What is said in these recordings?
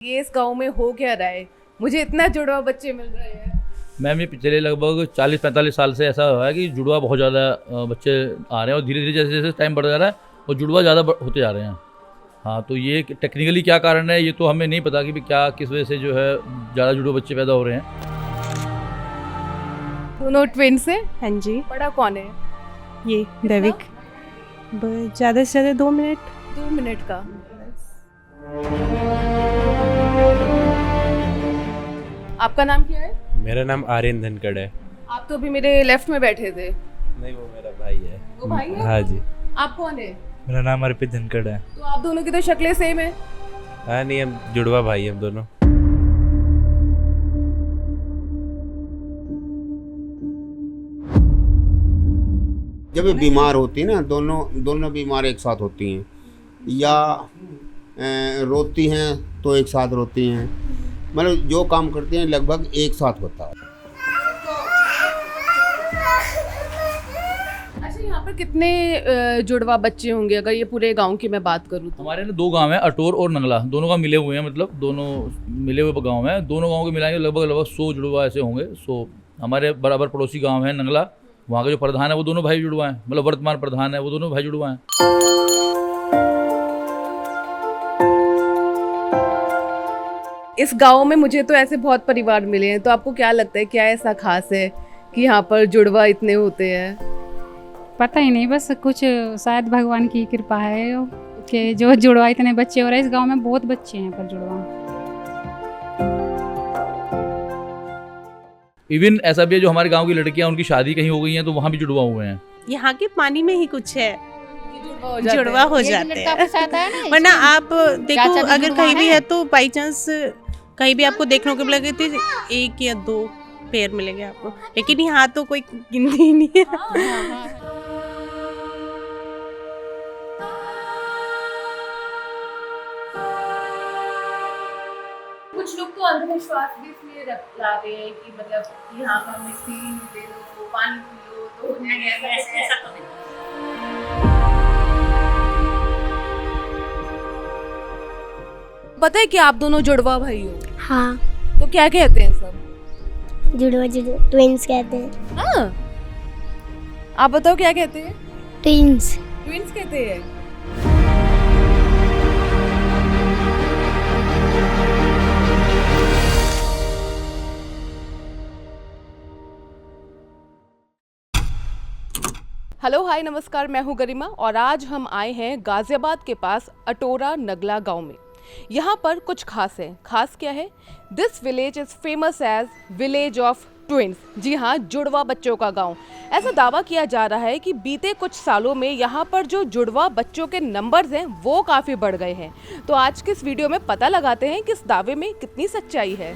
ये इस गांव में हो क्या रहा है, मुझे इतना जुड़वा बच्चे मिल रहे हैं। मैम ये पिछले लगभग 40-45 साल से ऐसा हुआ है कि जुड़वा बहुत ज़्यादा बच्चे आ रहे हैं और धीरे धीरे जैसे जैसे टाइम बढ़ जा रहा है और जुड़वा ज़्यादा होते जा रहे हैं। हाँ, तो ये टेक्निकली क्या कारण है ये तो हमें नहीं पता कि भी क्या किस वजह से जो है ज़्यादा जुड़वा बच्चे पैदा हो रहे हैं। दोनों ट्विन्स हैं। हाँ जी, बड़ा कौन है? ये दैविक। ज़्यादा से ज़्यादा 2 मिनट। 2 मिनट का। आपका नाम क्या है? मेरा नाम आर्यन धनखड़ है। आप तो अभी मेरे लेफ्ट में बैठे थे। नहीं, वो मेरा भाई है। वो भाई है? हाँ जी। आप कौन है? मेरा नाम अर्पित धनखड़ है। तो आप दोनों की तो शक्लें सेम है। हाँ नहीं, हम जुड़वा भाई हम दोनों। जब ये बीमार होती है ना, दोनों बीमार एक साथ होती हैं या रोती हैं तो एक साथ रोती हैं, मतलब जो काम करती हैं लगभग एक साथ होता है। अच्छा, यहाँ पर कितने जुड़वा बच्चे होंगे अगर ये पूरे गांव की मैं बात करूँ तो? हमारे ना 2 गांव हैं, अटोर और नंगला, दोनों गांव मिले हुए हैं, मतलब दोनों मिले हुए गांव हैं। दोनों गांव के मिलाएंगे लगभग 100 जुड़वा ऐसे होंगे। 100 हमारे बराबर पड़ोसी गांव है नंगला, वहाँ के जो प्रधान है वो दोनों भाई जुड़वा हैं, मतलब वर्तमान प्रधान है वो दोनों भाई जुड़वा हैं। इस गांव में मुझे तो ऐसे बहुत परिवार मिले हैं, तो आपको क्या लगता है क्या ऐसा खास है कि यहाँ पर जुड़वा इतने होते हैं? पता ही नहीं, बस कुछ शायद भगवान की कृपा है कि जो जुड़वा इतने बच्चे हो रहे हैं। इस गांव में बहुत बच्चे हैं पर जुड़वा। इवन ऐसा भी है जो हमारे गांव की लड़कियां उनकी शादी कहीं हो गई हैं तो वहाँ भी जुड़वा हुए हैं। यहाँ के पानी में ही कुछ है, जुड़वा हो जाते हैं। वरना आप देखो अगर कहीं भी है तो बाई चांस कहीं भी आपको देखने को मिलेगा तो 1 या 2 पेयर मिलेंगे आपको, लेकिन यहाँ तो कोई गिनती ही नहीं है। कुछ लोग तो अंधविश्वास भी इसलिए ला रहे हैं कि मतलब यहाँ पर मिट्टी दे दो, पानी पी लो तो हो जाएगा। ऐसा तो नहीं। पता है कि आप दोनों जुड़वा भाई हो? हाँ, तो क्या कहते हैं सब? जुड़वा ट्विंस कहते हैं। हाँ, आप बताओ क्या कहते हैं? ट्विंस। ट्विंस कहते हैं। हेलो हाय नमस्कार, मैं हूं गरिमा और आज हम आए हैं गाजियाबाद के पास अटोरा नगला गांव में। यहाँ पर कुछ खास है। खास क्या है? This village is famous as village of twins. जी हाँ, जुड़वा बच्चों का गांव। ऐसा दावा किया जा रहा है कि बीते कुछ सालों में यहाँ पर जो जुड़वा बच्चों के नंबर्स हैं वो काफ़ी बढ़ गए हैं। तो आज के इस वीडियो में पता लगाते हैं कि इस दावे में कितनी सच्चाई है।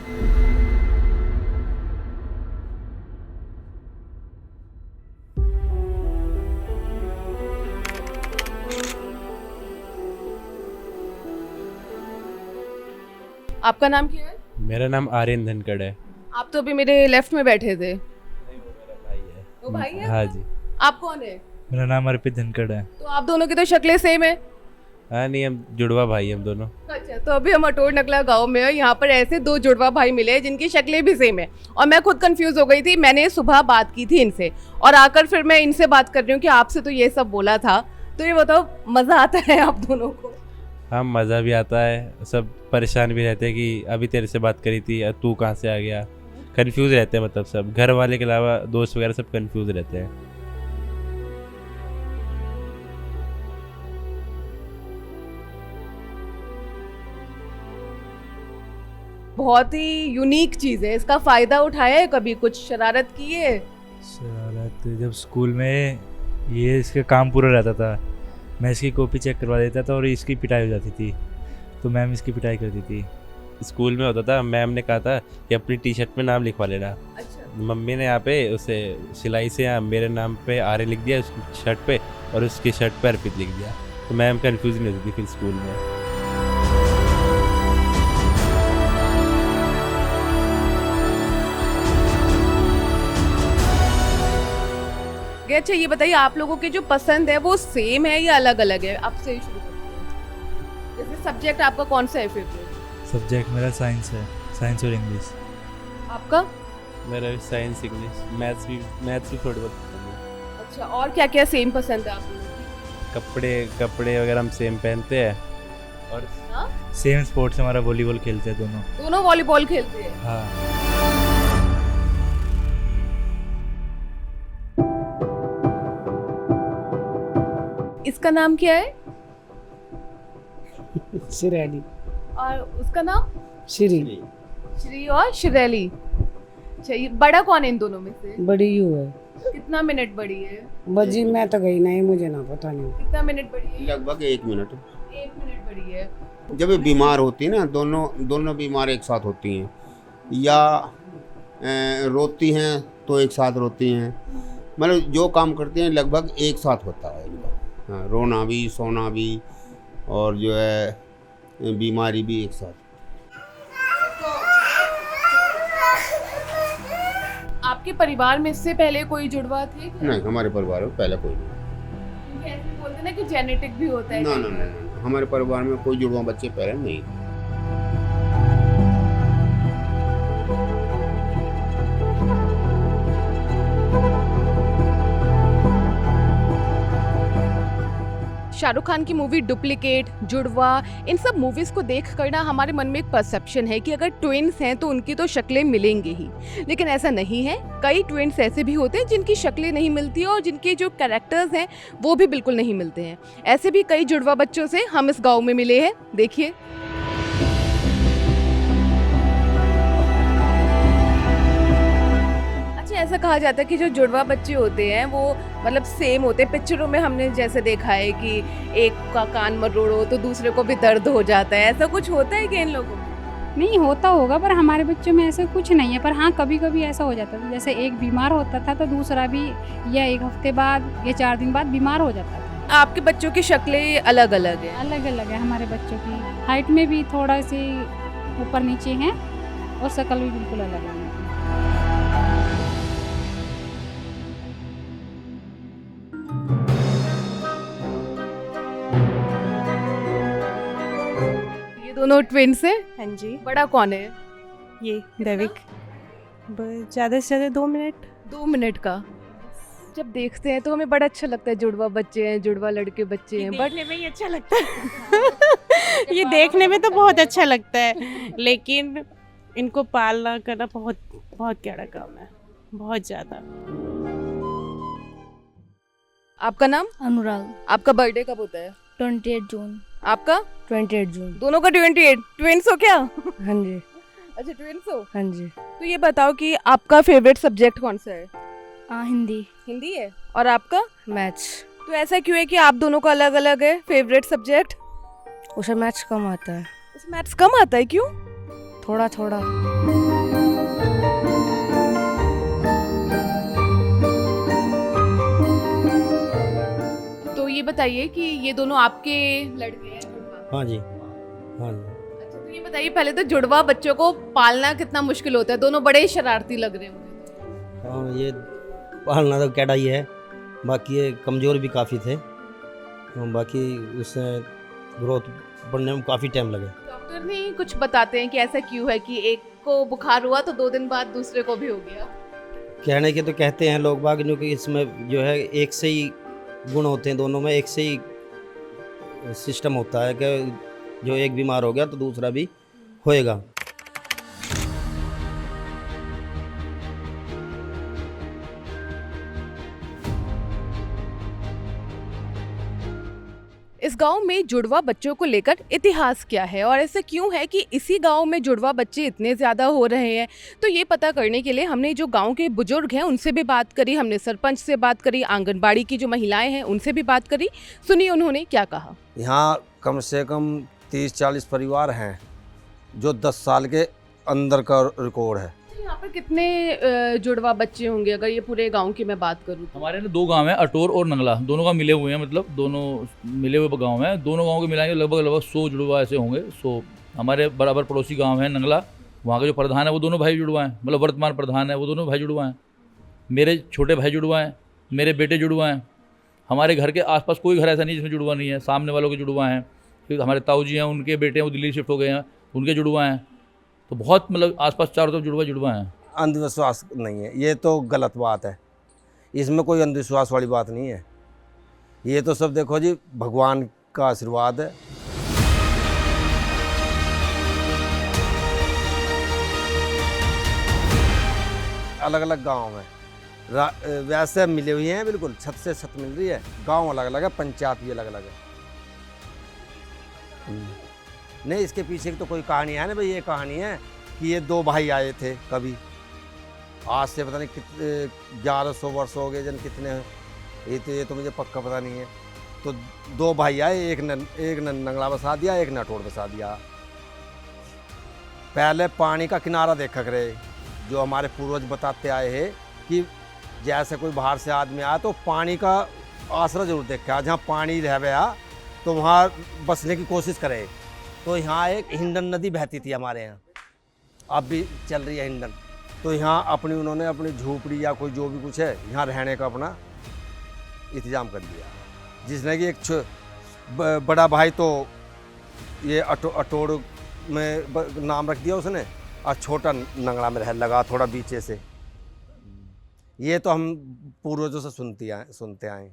आपका नाम क्या है? मेरा नाम आर्यन धनखड़ है। आप तो अभी मेरे लेफ्ट में बैठे थे। नहीं, वो मेरा भाई है। वो भाई है? हाँ जी। आप कौन है? मेरा नाम अर्पित धनखड़ है। तो आप दोनों की तो शक्लें सेम है। हाँ नहीं, हम जुड़वा भाई हम दोनों। अच्छा, तो अभी हम अटोर नगला गांव में हैं। यहाँ पर ऐसे 2 जुड़वा भाई मिले हैं जिनकी शक्लें भी सेम है और मैं खुद कंफ्यूज हो गई थी। मैंने सुबह बात की थी इनसे और आकर फिर मैं इनसे बात कर रही हूँ कि आपसे तो ये सब बोला था। तो ये बताओ, मज़ा आता है आप दोनों को? हाँ, मज़ा भी आता है, सब परेशान भी रहते हैं कि अभी तेरे से बात करी थी, तू कहाँ से आ गया। कंफ्यूज रहते हैं, मतलब सब घर वाले के अलावा दोस्त वगैरह सब कंफ्यूज रहते हैं। बहुत ही यूनिक चीज़ है। इसका फ़ायदा उठाया है कभी? कुछ शरारत की है? शरारत जब स्कूल में ये इसका काम पूरा रहता था, मैं इसकी कॉपी चेक करवा देता था और इसकी पिटाई हो जाती थी, तो मैम इसकी पिटाई करती थी। स्कूल में होता था, मैम ने कहा था कि अपनी टी-शर्ट में नाम लिखवा लेना। अच्छा। मम्मी ने यहाँ पे उसे सिलाई से यहाँ मेरे नाम पे आर्य लिख दिया उसकी शर्ट पे और उसकी शर्ट पे अर्पित लिख दिया, तो मैम कंफ्यूज नहीं होती थी फिर स्कूल में। अच्छा, ये बताइए आप लोगों की जो पसंद है वो सेम है या अलग अलग है? आपसे ही शुरू करते हैं। जैसे सब्जेक्ट आपका कौन सा है फेवरेट? सब्जेक्ट मेरा साइंस है, साइंस और इंग्लिश। आपका? मेरा भी साइंस इंग्लिश, मैथ्स भी थोड़ी बहुत पसंद है। अच्छा, और क्या क्या सेम पसंद है आप लोगों की? कपड़े वगैरह हम सेम पहनते हैं। और हाँ? सेम स्पोर्ट्स हमारा वॉलीबॉल खेलते हैं दोनों। दोनों वॉलीबॉल खेलते हैं? हाँ। इसका नाम क्या है? सिरैली। और उसका नाम? श्री। श्री और शिरैली। अच्छा, ये बड़ा कौन है इन दोनों में से? बड़ी यू है। कितना मिनट बड़ी है? बजी मैं तो गई नहीं, मुझे ना पता नहीं। कितना मिनट बड़ी है? लगभग 1 मिनट। 1 मिनट बड़ी है। जब ये बीमार होती है ना, दोनों बीमार एक साथ होती हैं, या रोती हैं तो एक साथ रोती हैं, मतलब जो काम करती हैं लगभग एक साथ होता है इनका। हाँ, रोना भी, सोना भी, और जो है बीमारी भी एक साथ। आपके परिवार में इससे पहले कोई जुड़वा थे? नहीं, हमारे परिवार में पहले कोई नहीं। क्योंकि ऐसे बोलते हैं ना कि जेनेटिक भी होता है। ना ना ना ना, हमारे परिवार में कोई जुड़वा बच्चे पहले नहीं। शाहरुख खान की मूवी डुप्लीकेट, जुड़वा, इन सब मूवीज़ को देख कर ना हमारे मन में एक परसेप्शन है कि अगर ट्विन्स हैं तो उनकी तो शक्लें मिलेंगी ही, लेकिन ऐसा नहीं है। कई ट्विन्स ऐसे भी होते हैं जिनकी शक्लें नहीं मिलती और जिनके जो कैरेक्टर्स हैं वो भी बिल्कुल नहीं मिलते हैं। ऐसे भी कई जुड़वा बच्चों से हम इस गाँव में मिले हैं, देखिए। ऐसा कहा जाता है कि जो जुड़वा बच्चे होते हैं वो मतलब सेम होते हैं। पिक्चरों में हमने जैसे देखा है कि एक का कान मरोड़ो तो दूसरे को भी दर्द हो जाता है, ऐसा कुछ होता है कि इन लोगों को? नहीं होता होगा, पर हमारे बच्चों में ऐसा कुछ नहीं है। पर हाँ, कभी कभी ऐसा हो जाता था, जैसे एक बीमार होता था तो दूसरा भी या 1 हफ्ते बाद या 4 दिन बाद बीमार हो जाता था। आपके बच्चों की शक्लें अलग अलग हैं? अलग अलग है हमारे बच्चों की। हाइट में भी थोड़ा सी ऊपर नीचे हैं और शक्ल भी बिल्कुल अलग है। दोनों ट्विन्स हैं? हाँ जी। बड़ा कौन है? ये दैविक। ज़्यादा से ज़्यादा 2 मिनट। 2 मिनट का। जब देखते हैं तो हमें बड़ा अच्छा लगता है, जुड़वा बच्चे हैं, जुड़वा लड़के बच्चे हैं, बट देखने में ही अच्छा लगता है। ये देखने में तो बहुत अच्छा लगता है, लेकिन इनको पालना करना बहुत बहुत कड़ा काम है, बहुत ज़्यादा। आपका नाम? अनुराग। आपका बर्थडे कब होता है? 28 जून। आपका? 28 जून। दोनों का 28। ट्विन्स हो क्या? हाँ जी। अच्छा, ट्विन्स हो? हाँ जी। तो ये बताओ कि आपका फेवरेट सब्जेक्ट कौन सा है? हिंदी। हिंदी है। और आपका? मैथ्स। तो ऐसा क्यों है कि आप दोनों का अलग अलग है फेवरेट सब्जेक्ट? उसे मैथ्स कम आता है। उसे मैथ्स कम आता है, क्यों? थोड़ा थोड़ा। तो ये बताइए कि ये दोनों आपके लड़के हैं? हाँ जी, हाँ जी। अच्छा, तो ये बताइए पहले तो जुड़वा बच्चों को पालना कितना मुश्किल होता है? दोनों बड़े ही शरारती लग रहे होंगे। हाँ, ये पालना तो कैडा ही है, बाकी ये कमज़ोर भी काफ़ी थे, बाकी उससे ग्रोथ बढ़ने में काफ़ी टाइम लगे। डॉक्टर नहीं कुछ बताते हैं कि ऐसा क्यों है कि एक को बुखार हुआ तो 2 दिन बाद दूसरे को भी हो गया? कहने के तो कहते हैं लोग बाग, क्योंकि इसमें जो है एक से ही गुण होते हैं, दोनों में एक से ही सिस्टम होता है कि जो एक बीमार हो गया तो दूसरा भी होएगा। इस गांव में जुड़वा बच्चों को लेकर इतिहास क्या है और ऐसा क्यों है कि इसी गांव में जुड़वा बच्चे इतने ज़्यादा हो रहे हैं? तो ये पता करने के लिए हमने जो गांव के बुजुर्ग हैं उनसे भी बात करी, हमने सरपंच से बात करी, आंगनबाड़ी की जो महिलाएं हैं उनसे भी बात करी। सुनिए उन्होंने क्या कहा। यहाँ कम से कम 30-40 परिवार हैं जो 10 साल के अंदर का रिकॉर्ड है। यहाँ पर कितने जुड़वा बच्चे होंगे अगर ये पूरे गांव की मैं बात करूँ? हमारे ना 2 गांव हैं, अटोर और नंगला, दोनों का मिले हुए हैं, मतलब दोनों मिले हुए गांव हैं। दोनों गांव के मिलाएंगे लगभग 100 जुड़वा ऐसे होंगे। 100 हमारे बराबर पड़ोसी गांव है नंगला, वहाँ के जो प्रधान है वो दोनों भाई जुड़वा हैं, मतलब वर्तमान प्रधान है वो दोनों भाई जुड़वा हैं। मेरे छोटे भाई जुड़वा हैं, मेरे बेटे जुड़वा हैं। हमारे घर के आसपास कोई घर ऐसा नहीं जिसमें जुड़वा नहीं है। सामने वालों के जुड़वा हैं, फिर हमारे ताऊ जी हैं, उनके बेटे हैं वो दिल्ली शिफ्ट हो गए हैं, उनके जुड़वा हैं। तो बहुत मतलब आसपास चारों तरफ जुड़वा जुड़वा हैं। अंधविश्वास नहीं है, ये तो गलत बात है। इसमें कोई अंधविश्वास वाली बात नहीं है। ये तो सब देखो जी भगवान का आशीर्वाद है। अलग अलग गांव में वैसे मिले हुए हैं, बिल्कुल छत से छत मिल रही है। गांव अलग अलग है, पंचायत भी अलग अलग है। नहीं, इसके पीछे की तो कोई कहानी है ना भाई। ये कहानी है कि ये दो भाई आए थे कभी, आज से पता नहीं कितने 1100 वर्ष हो गए जन कितने, ये तो मुझे पक्का पता नहीं है। तो दो भाई आए, एक ने नंगला बसा दिया, एक ने अटोड़ बसा दिया। पहले पानी का किनारा देखा करे, जो हमारे पूर्वज बताते आए हैं कि जैसे कोई बाहर से आदमी आया तो पानी का आसरा जरूर देखा, जहाँ पानी रह गया तो वहाँ बसने की कोशिश करे। तो यहाँ एक हिंडन नदी बहती थी हमारे यहाँ, अब भी चल रही है हिंडन। तो यहाँ उन्होंने अपनी झोपड़ी या कोई जो भी कुछ है यहाँ रहने का अपना इंतजाम कर लिया। जिसने कि एक बड़ा भाई तो ये अटोड़ में नाम रख दिया उसने, और छोटा नंगला में रह लगा थोड़ा बीचे से। ये तो हम पूर्वजों से सुनते आए।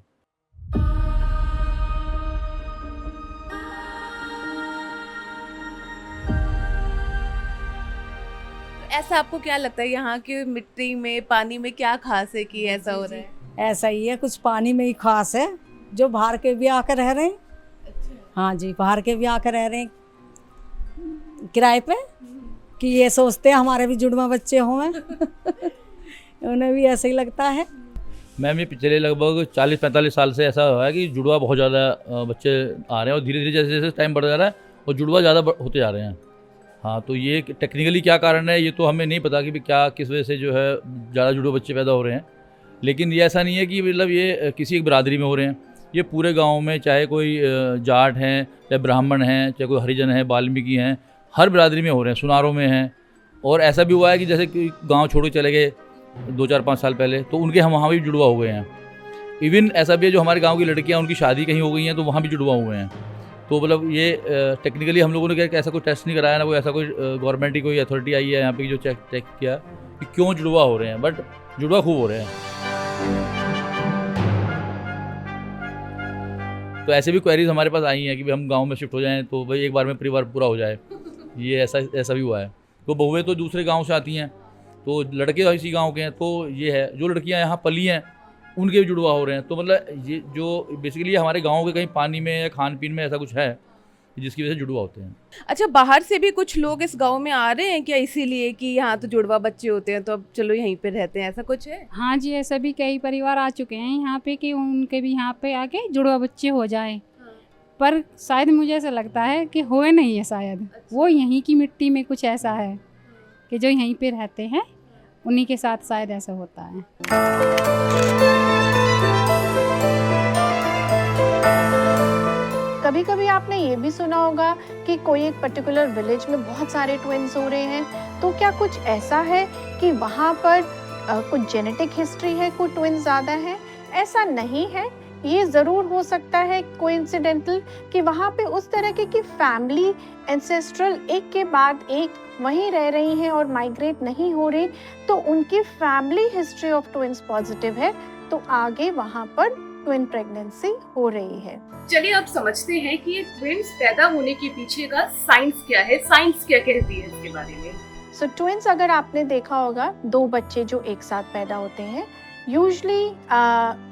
ऐसा आपको क्या लगता है यहाँ की मिट्टी में, पानी में क्या खास है कि ऐसा हो रहा है? ऐसा ही है, कुछ पानी में ही खास है। जो बाहर के भी आकर रह रहे हैं, हाँ जी, बाहर के भी आकर रह रहे हैं किराए पे, कि ये सोचते हैं हमारे भी जुड़वा बच्चे हों। उन्हें भी ऐसा ही लगता है। मैम ये पिछले लगभग 40-45 साल से ऐसा हुआ है कि जुड़वा बहुत ज़्यादा बच्चे आ रहे हैं, और धीरे धीरे जैसे जैसे टाइम बढ़ जा रहा है और जुड़वा ज़्यादा होते जा रहे हैं। हाँ, तो ये टेक्निकली क्या कारण है ये तो हमें नहीं पता कि क्या किस वजह से जो है ज़्यादा जुड़वा बच्चे पैदा हो रहे हैं। लेकिन ये ऐसा नहीं है कि मतलब ये किसी एक बिरादरी में हो रहे हैं, ये पूरे गांव में, चाहे कोई जाट हैं, चाहे ब्राह्मण हैं, चाहे कोई हरिजन हैं, वाल्मीकि हैं, हर बिरादरी में हो रहे हैं, सुनारों में हैं। और ऐसा भी हुआ है कि जैसे कि गाँव छोड़ के चले गए 2-4-5 साल पहले, तो उनके हम वहाँ भी जुड़वा हो गए हैं। इवन ऐसा भी है जो हमारे गाँव की लड़कियाँ, उनकी शादी कहीं हो गई हैं तो वहाँ भी जुड़वा हुए हैं। तो मतलब ये टेक्निकली हम लोगों ने क्या ऐसा कोई टेस्ट नहीं कराया ना, कोई ऐसा कोई गवर्नमेंट की कोई अथॉरिटी आई है यहाँ पे जो चेक किया कि क्यों जुड़वा हो रहे हैं, बट जुड़वा खूब हो रहे हैं। तो ऐसे भी क्वेरीज हमारे पास आई हैं कि भाई हम गांव में शिफ्ट हो जाएं तो भाई एक बार में परिवार पूरा हो जाए। ये ऐसा भी हुआ है। तो बहुएं तो दूसरे गाँव से आती हैं, तो लड़के इसी गाँव के हैं। तो ये है, जो लड़कियाँ यहाँ पली हैं उनके भी जुड़वा हो रहे हैं। तो मतलब ये जो बेसिकली हमारे गाँव के कहीं पानी में या खान पीन में ऐसा कुछ है जिसकी वजह से जुड़वा होते हैं। अच्छा, बाहर से भी कुछ लोग इस गांव में आ रहे हैं क्या, इसीलिए कि यहाँ तो जुड़वा बच्चे होते हैं तो अब चलो यहीं पे रहते हैं, ऐसा कुछ है? हाँ जी, ऐसा भी कई परिवार आ चुके हैं यहाँ पे कि उनके भी यहाँ पे आके जुड़वा बच्चे हो जाए। पर शायद मुझे ऐसा लगता है कि हुए नहीं है, शायद वो यहीं की मिट्टी में कुछ ऐसा है कि जो यहीं पे रहते हैं उन्हीं के साथ शायद ऐसा होता है। कभी कभी आपने ये भी सुना होगा कि कोई एक पर्टिकुलर विलेज में बहुत सारे ट्विन्स हो रहे हैं, तो क्या कुछ ऐसा है कि वहाँ पर कुछ जेनेटिक हिस्ट्री है, कोई ट्विन्स ज़्यादा है? ऐसा नहीं है। ये ज़रूर हो सकता है कोइंसिडेंटल कि वहाँ पे उस तरह की फैमिली एंसेस्ट्रल एक के बाद एक वहीं रह रही हैं और माइग्रेट नहीं हो रही, तो उनकी family history of twins positive है, तो आगे वहाँ पर ट्विन प्रेगनेंसी हो रही है। चलिए अब समझते हैं कि ये ट्विन्स पैदा होने के पीछे का साइंस क्या है, साइंस क्या कहती है इसके बारे में। सो ट्विन्स अगर आपने देखा होगा, दो बच्चे जो एक साथ पैदा होते हैं, यूजली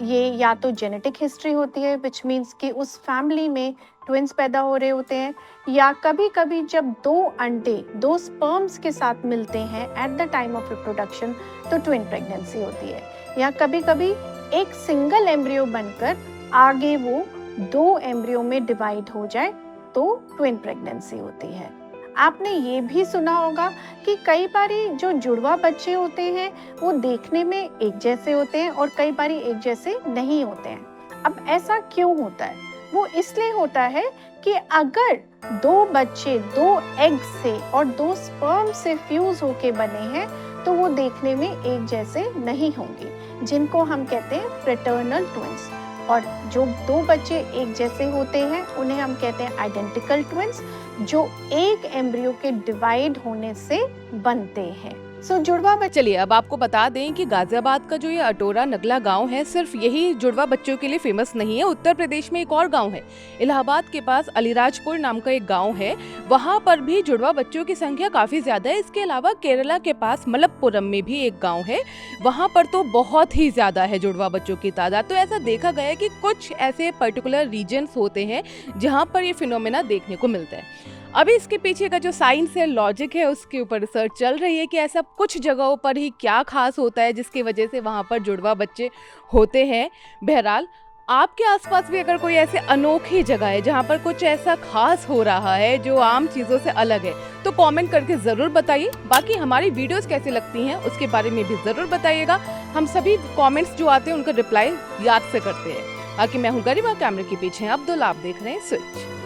ये या तो जेनेटिक हिस्ट्री होती है विच मीन्स कि उस फैमिली में ट्विन्स पैदा हो रहे होते हैं, या कभी कभी जब दो अंडे दो स्पर्म्स के साथ मिलते हैं at the time of reproduction तो ट्विन प्रेगनेंसी होती है, या कभी कभी एक सिंगल एम्ब्रियो बनकर आगे वो दो एम्ब्रियो में डिवाइड हो जाए तो ट्विन प्रेगनेंसी होती है। आपने ये भी सुना होगा कि कई बारी जो जुड़वा बच्चे होते हैं वो देखने में एक जैसे होते हैं और कई बारी एक जैसे नहीं होते हैं। अब ऐसा क्यों होता है? वो इसलिए होता है कि अगर दो बच्चे दो एग से और दो स्पर्म से फ्यूज होके बने हैं तो वो देखने में एक जैसे नहीं होंगे, जिनको हम कहते हैं फ्रेटर्नल ट्विन्स। और जो दो बच्चे एक जैसे होते हैं उन्हें हम कहते हैं आइडेंटिकल ट्विन्स, जो एक एम्ब्रियो के डिवाइड होने से बनते हैं। सो जुड़वा बच्चे, चलिए अब आपको बता दें कि गाजियाबाद का जो ये अटोरा नगला गांव है, सिर्फ यही जुड़वा बच्चों के लिए फेमस नहीं है। उत्तर प्रदेश में एक और गांव है, इलाहाबाद के पास अलीराजपुर नाम का एक गांव है, वहां पर भी जुड़वा बच्चों की संख्या काफी ज्यादा है। इसके अलावा केरला के पास मलप्पुरम में भी एक गांव है, वहां पर तो बहुत ही ज्यादा है जुड़वा बच्चों की तादाद। तो ऐसा देखा गया है कि कुछ ऐसे पर्टिकुलर रीजन्स होते हैं जहां पर ये फिनोमेना देखने को मिलता है। अभी इसके पीछे का जो साइंस है, लॉजिक है, उसके ऊपर रिसर्च चल रही है कि ऐसा कुछ जगहों पर ही क्या खास होता है जिसकी वजह से वहाँ पर जुड़वा बच्चे होते हैं। बहरहाल आपके आसपास भी अगर कोई ऐसे अनोखी जगह है जहाँ पर कुछ ऐसा खास हो रहा है जो आम चीज़ों से अलग है, तो कमेंट करके ज़रूर बताइए। बाकी हमारी वीडियोस कैसी लगती हैं उसके बारे में भी ज़रूर बताइएगा। हम सभी कमेंट्स जो आते हैं उनका रिप्लाई याद से करते हैं। बाकी मैं हूँ गरिमा, कैमरे के पीछे अब्दुल, आप देख रहे हैं स्विच।